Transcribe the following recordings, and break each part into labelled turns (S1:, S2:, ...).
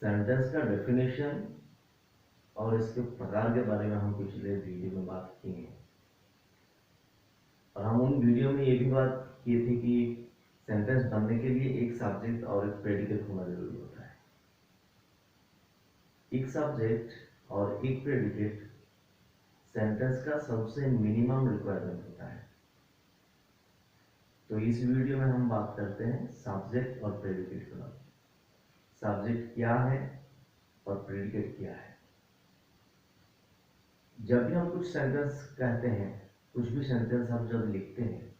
S1: Sentence का definition और इसके प्रकार के बारे में हम पिछले वीडियो में बात की है और हम उन वीडियो में ये भी बात की थी कि सेंटेंस बनने के लिए एक सब्जेक्ट और एक प्रेडिकेट होना जरूरी होता है। एक सब्जेक्ट और एक प्रेडिकेट सेंटेंस का सबसे मिनिमम रिक्वायरमेंट होता है। तो इस वीडियो में हम बात करते हैं सब्जेक्ट और प्रेडिकेट के बारे में। सब्जेक्ट क्या है और प्रेडिकेट क्या है। जब भी हम कुछ सेंटेंस कहते हैं, कुछ भी सेंटेंस हम जब लिखते हैं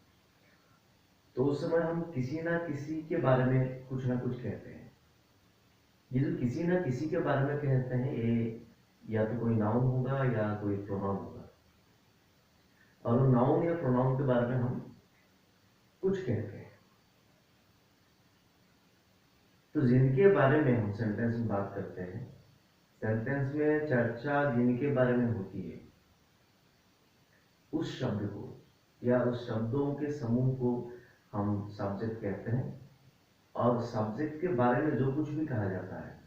S1: तो उस समय हम किसी ना किसी के बारे में कुछ ना कुछ कहते हैं। ये जो किसी ना किसी के बारे में कहते हैं, ये या तो कोई नाउन होगा या कोई प्रोनाउन होगा। और नाउन या प्रोनाउन के बारे में हम कुछ कहते हैं। तो जिनके बारे में हम सेंटेंस में बात करते हैं, सेंटेंस में चर्चा जिनके बारे में होती है, उस शब्द को या उस शब्दों के समूह को हम सब्जेक्ट कहते हैं। और सब्जेक्ट के बारे में जो कुछ भी कहा जाता है,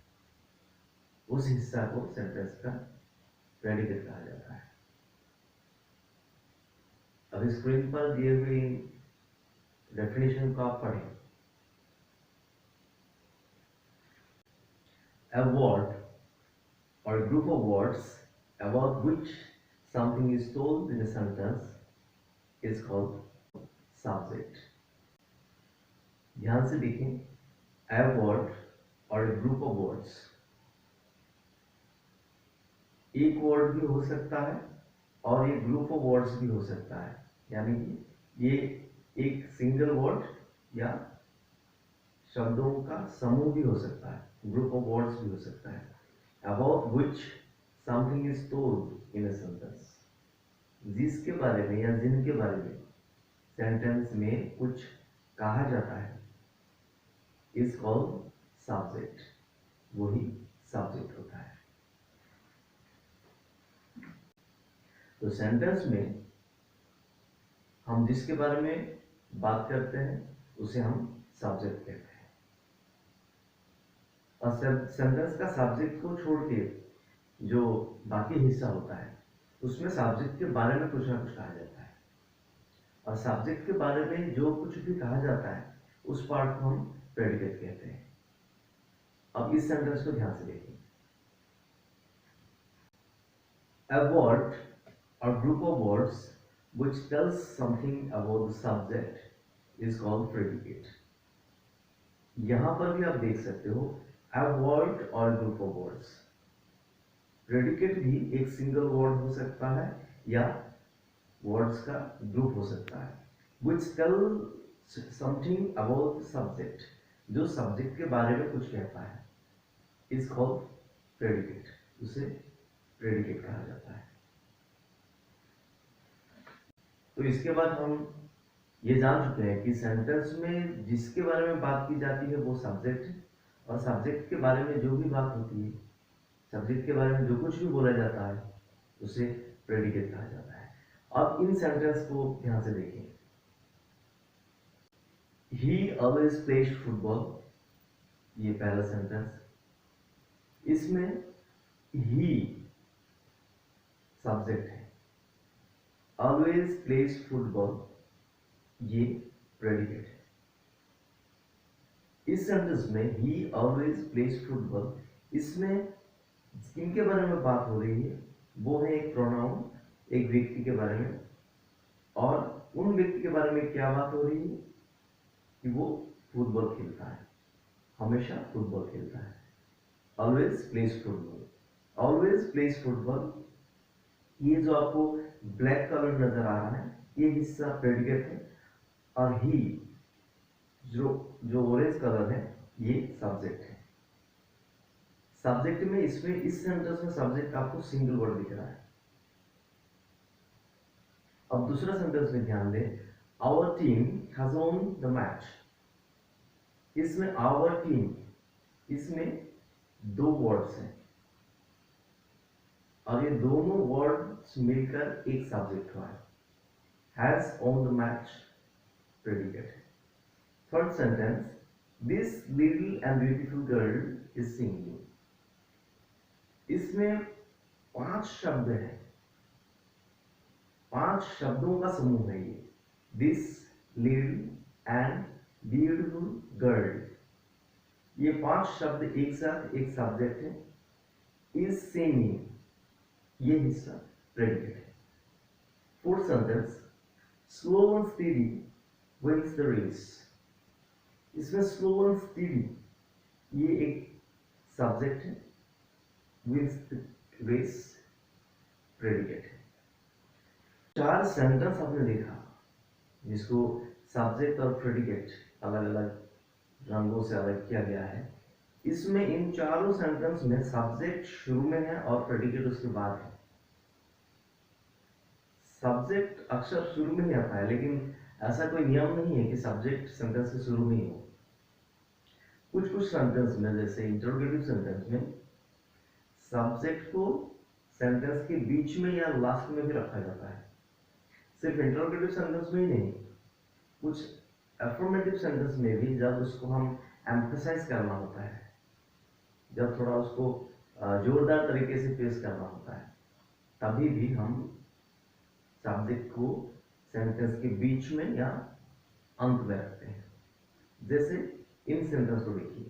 S1: उस हिस्सा को सेंटेंस का प्रेडिकेट कहा जाता है। अब स्क्रीन पर दिए हुए डेफिनेशन को आप पढ़ें। A word or a group of words about which something is told in a sentence is called subject. ध्यान से देखें, a word or a group of words, एक वर्ड भी हो सकता है और ये ग्रुप ऑफ वर्ड्स भी हो सकता है। यानी कि ये एक सिंगल वर्ड या शब्दों का समूह भी हो सकता है, ग्रुप ऑफ वर्ड्स भी हो सकता है। About which something is told in a sentence, जिसके बारे में या जिनके बारे में सेंटेंस में कुछ कहा जाता है, इज कॉल्ड सब्जेक्ट। वही सब्जेक्ट होता है। तो सेंटेंस में हम जिसके बारे में बात करते हैं उसे हम सब्जेक्ट कहते हैं। और सेंटेंस का सब्जेक्ट को छोड़ के जो बाकी हिस्सा होता है, उसमें सब्जेक्ट के बारे में कुछ ना कुछ कहा जाता है। और सब्जेक्ट के बारे में जो कुछ भी कहा जाता है, उस पार्ट को हम प्रेडिकेट कहते हैं। अब इस सेंटेंस को ध्यान से देखिए। A word or group of words which tells something about the subject is called predicate. यहां पर भी आप देख सकते हो a word or group of words। Predicate भी एक सिंगल वर्ड हो सकता है या वर्ड्स का ग्रुप हो सकता है। which tells something about the subject, जो सब्जेक्ट के बारे में कुछ कहता है, is called predicate। उसे प्रेडिकेट कहा जाता है। तो इसके बाद हम ये जान चुके हैं कि सेंटेंस में जिसके बारे में बात की जाती है वो सब्जेक्ट है, और सब्जेक्ट के बारे में जो भी बात होती है, सब्जेक्ट के बारे में जो कुछ भी बोला जाता है, उसे प्रेडिकेट कहा जाता है। अब इन सेंटेंस को ध्यान से देखें। ही ऑलवेज प्लेज फुटबॉल, ये पहला सेंटेंस। इसमें ही सब्जेक्ट है, ऑलवेज प्लेज फुटबॉल ये प्रेडिकेट है। इस सेंटेंस में ही ऑलवेज प्लेज फुटबॉल, इसमें जिनके बारे में बात हो रही है वो है एक प्रोनाउन, एक व्यक्ति के बारे में। और उन व्यक्ति के बारे में क्या बात हो रही है कि वो फुटबॉल खेलता है, हमेशा फुटबॉल खेलता है। Always plays football, always plays football. ये जो आपको ब्लैक कलर नजर आ रहा है, ये हिस्सा प्रेडिकेट है। और ही जो ऑरेंज कलर है, ये सब्जेक्ट है। सब्जेक्ट में इसमें इस सेंटेंस में सब्जेक्ट आपको सिंगल वर्ड दिख रहा है। अब दूसरा सेंटेंस में ध्यान दें। Our team has won the match. इसमें आवर टीम, इसमें दो वर्ड्स हैं और ये दोनों वर्ड्स मिलकर एक सब्जेक्ट हुआ है। Has won the match predicate है। Third sentence, this little and beautiful girl is singing. इसमें 5 शब्द हैं, 5 शब्दों का समूह है ये। This little and beautiful girl, ये 5 शब्द एक साथ एक सब्जेक्ट है। इज सिंगिंग, ये हिस्सा प्रेडिकेट है। Fourth sentence, slow and steady wins the race, इसमें स्लो एंड स्टेडी ये एक सब्जेक्ट है, विंस द रेस प्रेडिकेट है। 4 सेंटेंस आपने देखा जिसको सब्जेक्ट और प्रेडिकेट अलग अलग रंगों से अलग किया गया है। इसमें इन चारों सेंटेंस में सब्जेक्ट शुरू में है और प्रेडिकेट उसके बाद है। सब्जेक्ट अक्सर शुरू में ही आता है, लेकिन ऐसा कोई नियम नहीं है कि सब्जेक्ट सेंटेंस के शुरू में ही हो। कुछ कुछ सेंटेंस में, जैसे इंटरोगेटिव सेंटेंस में, सब्जेक्ट को सेंटेंस के बीच में या लास्ट में भी रखा जाता है। सिर्फ इंटरोगेटिव सेंटेंस में ही नहीं, कुछ अफर्मेटिव सेंटेंस में भी जब उसको हम एम्फसाइज करना होता है, जब थोड़ा उसको जोरदार तरीके से पेश करना होता है, तभी भी हम सब्जेक्ट को सेंटेंस के बीच में या अंत में रखते हैं। जैसे इन सेंटेंस को देखिए,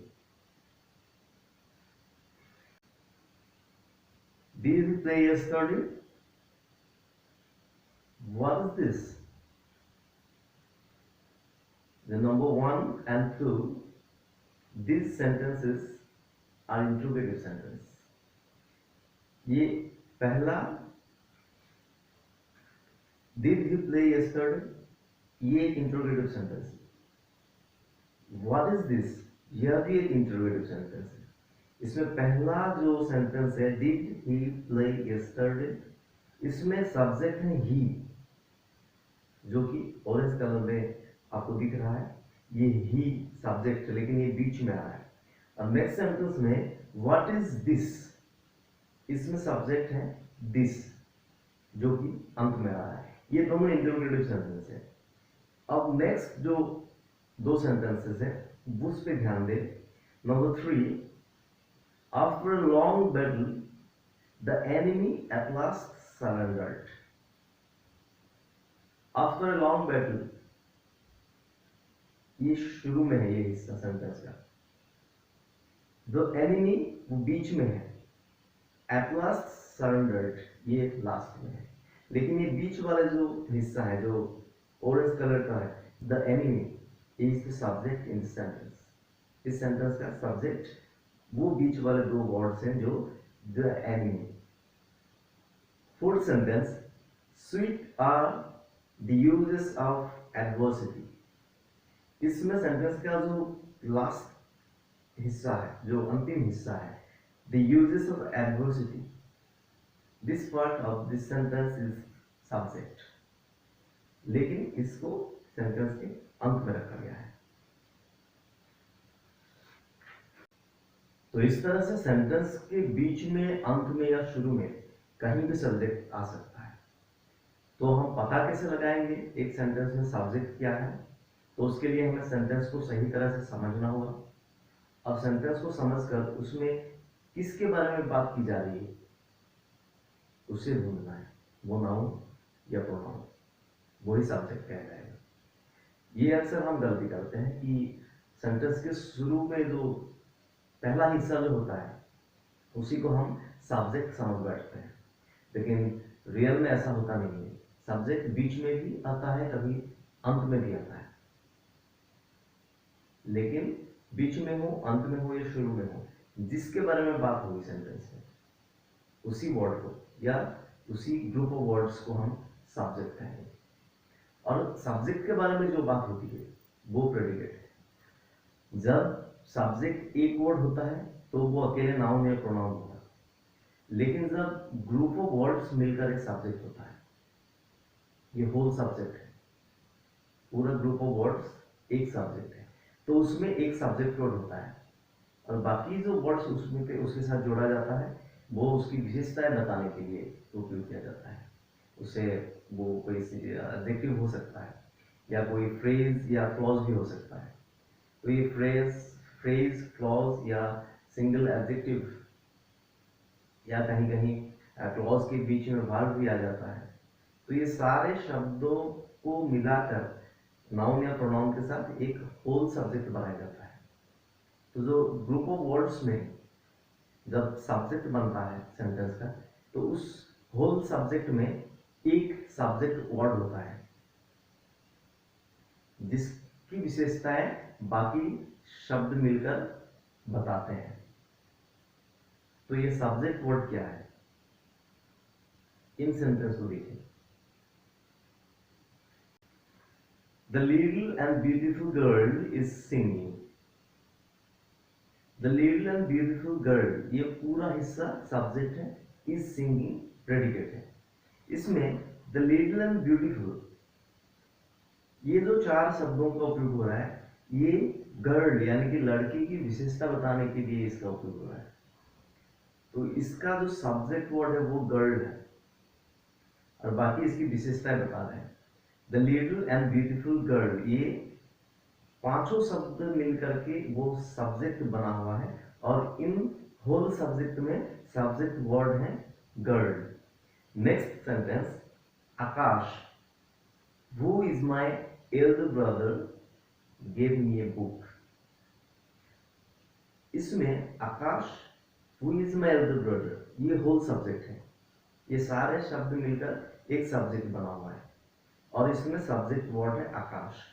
S1: Did you play yesterday? What is this? The number 1 and 2, these sentences are interrogative sentence. ये पहला Did you play yesterday? ये एक इंट्रोगेटिव सेंटेंस है। What is this? यह भी एक इंट्रोगेटिव सेंटेंस है। इसमें पहला जो सेंटेंस है Did he play yesterday, इसमें सब्जेक्ट है he, जो कि ऑरेंज कलर में आपको दिख रहा है। ये ही सब्जेक्ट है, लेकिन ये बीच में आ रहा है। और नेक्स्ट सेंटेंस में व्हाट इज दिस, इसमें सब्जेक्ट है दिस, जो कि अंत में आ रहा है। ये दोनों इंटरोगेटिव सेंटेंस है। अब नेक्स्ट जो 2 सेंटेंसेस है उस पे ध्यान दें। Number 3, after a long battle the enemy at last surrendered. After a long battle, ये शुरू में है ये हिस्सा सेंटेंस का। द एनिमी वो बीच में है, एट लास्ट सरेंडर्ड ये लास्ट में है। लेकिन ये बीच वाला जो हिस्सा है जो ऑरेंज कलर का है, the enemy is the subject in the sentence. इस सेंटेंस का सब्जेक्ट वो बीच वाले 2 वर्ड्स हैं जो the enemy. Fourth sentence, sweet are the uses of adversity. इसमें सेंटेंस का जो लास्ट हिस्सा है, जो अंतिम हिस्सा है, the uses of adversity, this part of this sentence is subject, लेकिन इसको सेंटेंस के अंत में रखा गया है। तो इस तरह से सेंटेंस के बीच में, अंत में या शुरू में कहीं भी सब्जेक्ट आ सकता है। तो हम पता कैसे लगाएंगे एक सेंटेंस में सब्जेक्ट क्या है? तो उसके लिए हमें सेंटेंस को सही तरह से समझना होगा। अब सेंटेंस को समझकर उसमें किसके बारे में बात की जा रही है उसे ढूंढना है, वो नाउन या प्रोनाउन, वही सब्जेक्ट कहलाएगा। ये अक्सर हम गलती करते हैं कि सेंटेंस के शुरू में जो पहला हिस्सा जो होता है उसी को हम सब्जेक्ट समझ बैठते हैं, लेकिन रियल में ऐसा होता नहीं है। सब्जेक्ट बीच में भी आता है, कभी अंत में भी आता है, लेकिन बीच में हो, अंत में हो या शुरू में हो, जिसके बारे में बात होगी सेंटेंस में उसी वर्ड को या उसी ग्रुप ऑफ वर्ड्स को हम सब्जेक्ट कहेंगे। और सब्जेक्ट के बारे में जो बात होती है वो प्रेडिकेट है। जब सब्जेक्ट एक वर्ड होता है तो वो अकेले नाउन या प्रोनाउन होगा, लेकिन जब ग्रुप ऑफ वर्ड्स मिलकर एक सब्जेक्ट होता है, ये होल सब्जेक्ट है, पूरा ग्रुप ऑफ वर्ड्स एक सब्जेक्ट है, तो उसमें एक सब्जेक्ट वर्ड होता है और बाकी जो वर्ड्स उसमें पे उसके साथ जोड़ा जाता है वो उसकी विशेषताएं बताने के लिए उपयोग किया जाता है। उसे वो कोई एडजेक्टिव हो सकता है या कोई फ्रेज या क्लॉज भी हो सकता है। तो ये फ्रेज, क्लॉज या सिंगल एडजेक्टिव या कहीं कहीं क्लॉज के बीच में वर्ब भी आ जाता है। तो ये सारे शब्दों को मिलाकर नाउन या प्रोनाउन के साथ एक होल सब्जेक्ट बनाया जाता है। तो जो ग्रुप ऑफ वर्ड्स में जब सब्जेक्ट बनता है सेंटेंस का, तो उस होल सब्जेक्ट में एक सब्जेक्ट वर्ड होता है जिसकी विशेषताएं बाकी शब्द मिलकर बताते हैं। तो ये सब्जेक्ट वर्ड क्या है, इन सेंटेंस को देखिए। The little and beautiful girl is singing. The little and beautiful girl, ये पूरा हिस्सा सब्जेक्ट है, इज सिंगिंग प्रेडिकेट है। इसमें द लिटिल एंड ब्यूटीफुल, ये जो चार शब्दों का उपयोग हो रहा है, ये गर्ल यानी कि लड़की की विशेषता बताने के लिए इसका उपयोग हो रहा है। तो इसका जो सब्जेक्ट वर्ड है वो गर्ल है और बाकी इसकी विशेषताएं बता रहे हैं। The little and beautiful girl, ये पांचों शब्द मिलकर के वो सब्जेक्ट बना हुआ है और इन होल सब्जेक्ट में सब्जेक्ट वर्ड है girl. Next sentence, Akash, who is my elder brother gave me a book. इसमें Akash, who is my elder brother, ये होल सब्जेक्ट है। ये सारे शब्द मिलकर एक सब्जेक्ट बना हुआ है और इसमें सब्जेक्ट वर्ड है आकाश।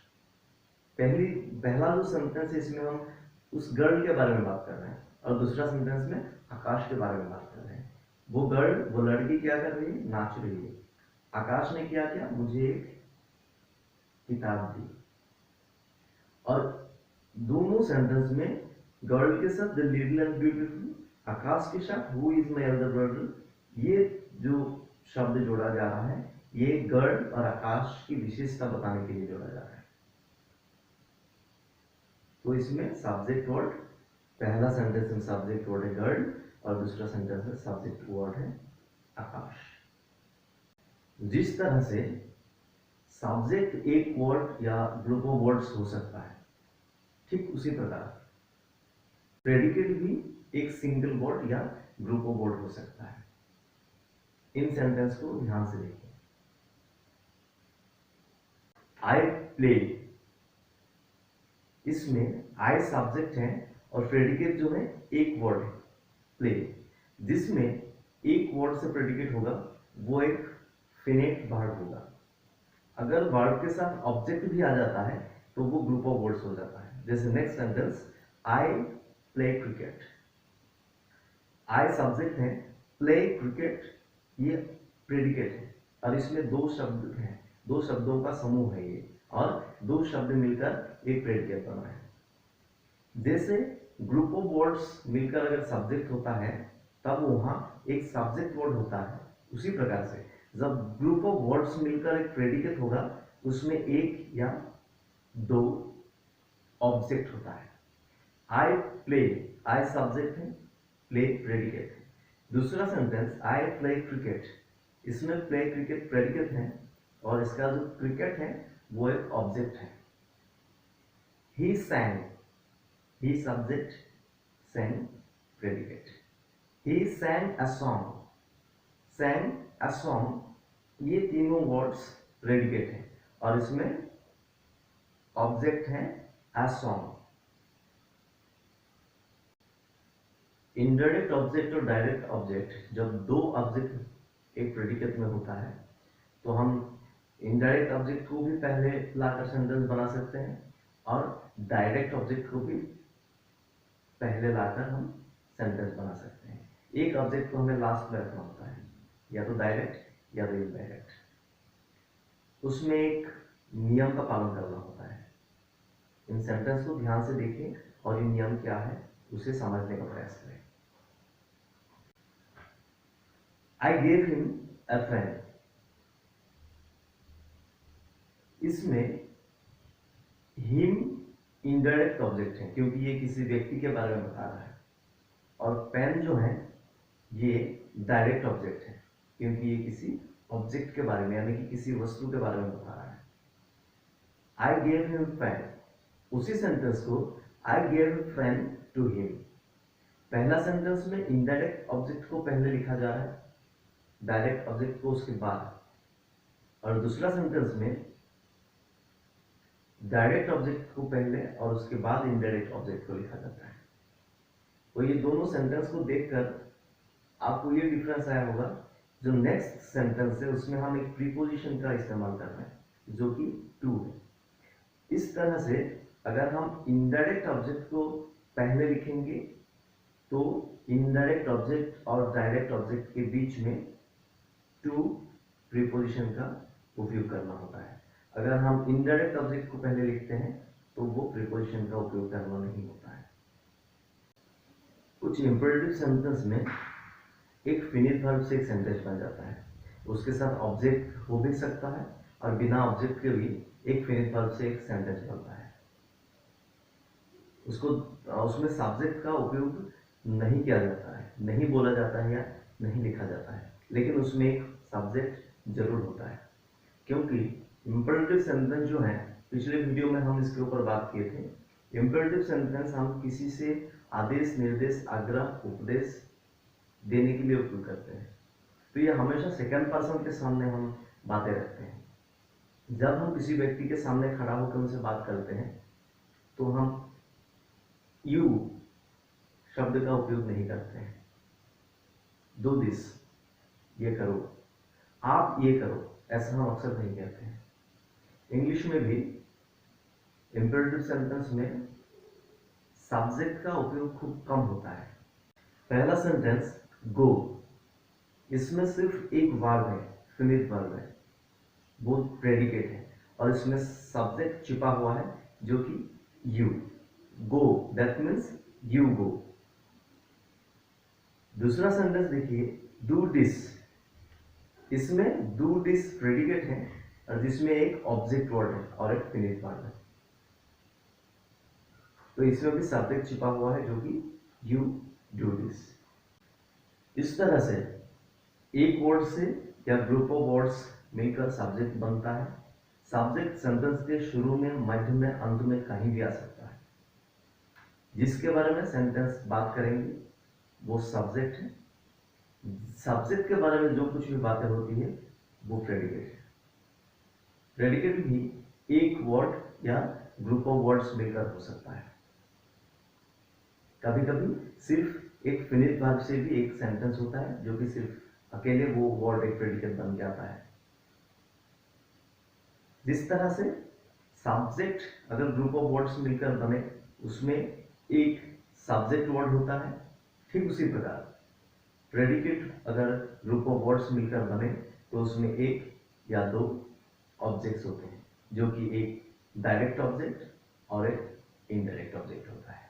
S1: पहला जो सेंटेंस है इसमें हम उस गर्ल के बारे में बात कर रहे हैं और दूसरा सेंटेंस में आकाश के बारे में बात कर रहे हैं। वो गर्ल, वो लड़की क्या कर रही है, नाच रही है। आकाश ने क्या किया, मुझे एक किताब दी। और दोनों सेंटेंस में गर्ल के साथ द लिटिल एंड ब्यूटीफुल, आकाश के साथ who is my elder brother, ये जो शब्द जोड़ा जा रहा है ये गर्ल और आकाश की विशेषता बताने के लिए जोड़ा जा रहा है। तो इसमें सब्जेक्ट वर्ड, पहला सेंटेंस में सब्जेक्ट वर्ड है गर्ल और दूसरा सेंटेंस में सब्जेक्ट वर्ड है आकाश। जिस तरह से सब्जेक्ट एक वर्ड या ग्रुप ऑफ वर्ड्स हो सकता है, ठीक उसी प्रकार प्रेडिकेट भी एक सिंगल वर्ड या ग्रुप ऑफ वर्ड हो सकता है। इन सेंटेंस को ध्यान से देखिए। आई प्ले, इसमें आई सब्जेक्ट है और प्रेडिकेट जो है एक वर्ड है प्ले। जिसमें एक वर्ड से प्रेडिकेट होगा वो एक फिनिट वर्ब होगा। अगर वर्ब के साथ ऑब्जेक्ट भी आ जाता है तो वो ग्रुप ऑफ वर्ड्स हो जाता है। जैसे next sentence, I play cricket. I subject है, प्ले क्रिकेट ये प्रेडिकेट है और इसमें दो शब्द हैं, दो शब्दों का समूह है ये, और दो शब्द मिलकर एक प्रेडिकेट बना है। जैसे ग्रुप ऑफ वर्ड्स मिलकर अगर सब्जेक्ट होता है तब वहां एक सब्जेक्ट वर्ड होता है, उसी प्रकार से जब ग्रुप ऑफ वर्ड्स मिलकर एक प्रेडिकेट होगा उसमें एक या दो ऑब्जेक्ट होता है। आई प्ले, आई सब्जेक्ट है, प्ले प्रेडिकेट है। दूसरा सेंटेंस, आई प्ले क्रिकेट, इसमें प्ले क्रिकेट प्रेडिकेट है और इसका जो क्रिकेट है वो एक ऑब्जेक्ट है। He sang, he subject, sang predicate. He sang a song, sang a song, ये तीनों वर्ड्स प्रेडिकेट है और इसमें ऑब्जेक्ट है अ सॉन्ग। इनडायरेक्ट ऑब्जेक्ट और डायरेक्ट ऑब्जेक्ट, जब दो ऑब्जेक्ट एक प्रेडिकेट में होता है तो हम इनडायरेक्ट ऑब्जेक्ट को भी पहले लाकर सेंटेंस बना सकते हैं और डायरेक्ट ऑब्जेक्ट को भी पहले लाकर हम सेंटेंस बना सकते हैं। एक ऑब्जेक्ट को हमें लास्ट में रखना होता है, या तो डायरेक्ट या तो इनडायरेक्ट। उसमें एक नियम का पालन करना होता है। इन सेंटेंस को ध्यान से देखें और ये नियम क्या है उसे समझने का प्रयास करें। आई गेव हिम अ फ्रेंड, इसमें हिम इनडायरेक्ट ऑब्जेक्ट है क्योंकि ये किसी व्यक्ति के बारे में बता रहा है, और पेन जो है ये डायरेक्ट ऑब्जेक्ट है क्योंकि ये किसी ऑब्जेक्ट के बारे में यानी कि किसी वस्तु के बारे में बता रहा है। आई गेव हिम पेन, उसी सेंटेंस को I gave pen to him, पहला सेंटेंस में इनडायरेक्ट ऑब्जेक्ट को पहले लिखा जा रहा है, डायरेक्ट ऑब्जेक्ट को उसके बाद, और दूसरा सेंटेंस में डायरेक्ट ऑब्जेक्ट को पहले और उसके बाद इनडायरेक्ट ऑब्जेक्ट को लिखा जाता है। तो ये दोनों सेंटेंस को देखकर आपको ये डिफरेंस आया होगा, जो नेक्स्ट सेंटेंस है उसमें हम एक प्रीपोजिशन का इस्तेमाल कर रहे हैं जो कि टू है। इस तरह से अगर हम इनडायरेक्ट ऑब्जेक्ट को पहले लिखेंगे तो इनडायरेक्ट ऑब्जेक्ट और डायरेक्ट ऑब्जेक्ट के बीच में टू प्रीपोजिशन का उपयोग करना होता है। अगर हम इनडायरेक्ट ऑब्जेक्ट को पहले लिखते हैं तो वो प्रीपोजिशन का उपयोग करना नहीं होता है। कुछ इंपेरेटिव सेंटेंस में एक फिनिट वर्ब से एक सेंटेंस बन जाता है, उसके साथ ऑब्जेक्ट हो भी सकता है और बिना ऑब्जेक्ट के भी एक फिनिट वर्ब से एक सेंटेंस बनता है। उसमें सब्जेक्ट का उपयोग नहीं किया जाता है, नहीं बोला जाता है या नहीं लिखा जाता है, लेकिन उसमें एक सब्जेक्ट जरूर होता है, क्योंकि इंपेरेटिव सेंटेंस जो है, पिछले वीडियो में हम इसके ऊपर बात किए थे। इंपेरेटिव सेंटेंस हम किसी से आदेश, निर्देश, आग्रह, उपदेश देने के लिए उपयोग करते हैं, तो ये हमेशा सेकंड पर्सन के सामने हम बातें रखते हैं। जब हम किसी व्यक्ति के सामने खड़ा होकर उनसे बात करते हैं तो हम यू शब्द का उपयोग नहीं करते हैं। डू दिस, ये करो, आप ये करो, ऐसा हम अक्सर नहीं कहते हैं। इंग्लिश में भी इंपेरेटिव सेंटेंस में सब्जेक्ट का उपयोग खूब कम होता है। पहला सेंटेंस गो, इसमें सिर्फ एक वर्ब है, फिनिट वर्ब है, वो प्रेडिकेट है और इसमें सब्जेक्ट छिपा हुआ है जो कि you. Go, that means you go. दूसरा सेंटेंस देखिए, डू दिस, इसमें डू दिस प्रेडिकेट है और जिसमें एक ऑब्जेक्ट वर्ड है और एक फिनिट वर्ब है, तो इसमें भी सब्जेक्ट छिपा हुआ है जो कि यू डू दिस। इस तरह से एक वर्ड से या ग्रुप ऑफ वर्ड्स मिलकर सब्जेक्ट बनता है। सब्जेक्ट सेंटेंस के शुरू में, मध्य में, अंत में कहीं भी आ सकता है। जिसके बारे में सेंटेंस बात करेंगे वो सब्जेक्ट है। सब्जेक्ट के बारे में जो कुछ भी बातें होती है वो प्रेडिकेट है। प्रेडिकेट भी एक वर्ड या ग्रुप ऑफ वर्ड्स मिलकर हो सकता है। कभी कभी सिर्फ एक फिनिट वर्ब से भी एक सेंटेंस होता है जो कि सिर्फ अकेले वो वर्ड एक प्रेडिकेट बन जाता है। जिस तरह से सब्जेक्ट अगर ग्रुप ऑफ वर्ड्स मिलकर बने उसमें एक सब्जेक्ट वर्ड होता है, ठीक उसी प्रकार प्रेडिकेट अगर ग्रुप ऑफ वर्ड्स मिलकर बने तो उसमें एक या दो ऑब्जेक्ट्स होते हैं जो कि एक डायरेक्ट ऑब्जेक्ट और एक इनडायरेक्ट ऑब्जेक्ट होता है।